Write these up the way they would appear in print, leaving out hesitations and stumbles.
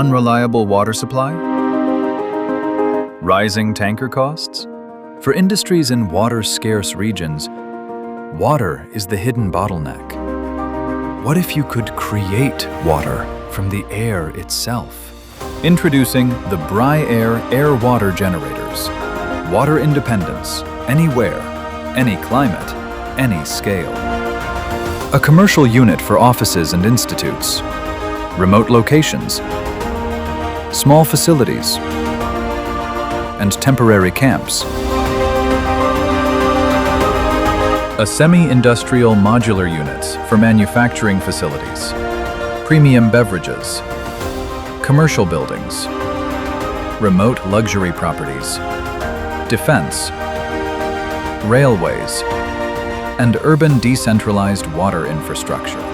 Unreliable water supply? Rising tanker costs? For industries in water-scarce regions, water is the hidden bottleneck. What if you could create water from the air itself? Introducing the Bry-Air Air Water Generators. Water independence, anywhere, any climate, any scale. A commercial unit for offices and institutes, remote locations, small facilities, and temporary camps. A semi-industrial modular unit for manufacturing facilities, premium beverages, commercial buildings, remote luxury properties, defense, railways, and urban decentralized water infrastructure.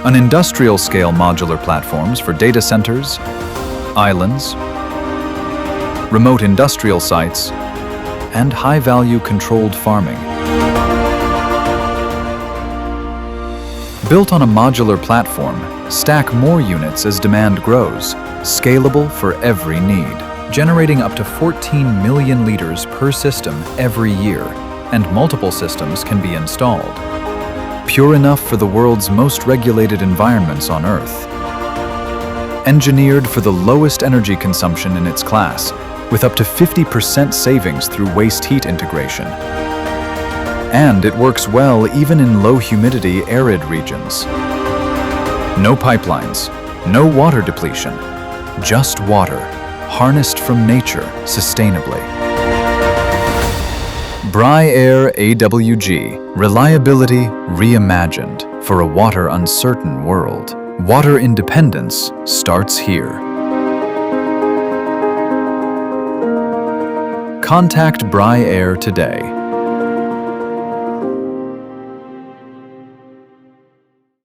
An industrial-scale modular platforms for data centers, islands, remote industrial sites, and high-value controlled farming. Built on a modular platform, stack more units as demand grows, scalable for every need, generating up to 14 million liters per system every year, and multiple systems can be installed. Pure enough for the world's most regulated environments on Earth. Engineered for the lowest energy consumption in its class, with up to 50% savings through waste heat integration. And it works well even in low humidity arid regions. No pipelines, no water depletion, just water, harnessed from nature sustainably. Bry-Air AWG, reliability reimagined for a water uncertain world. Water independence starts here. Contact Bry-Air today.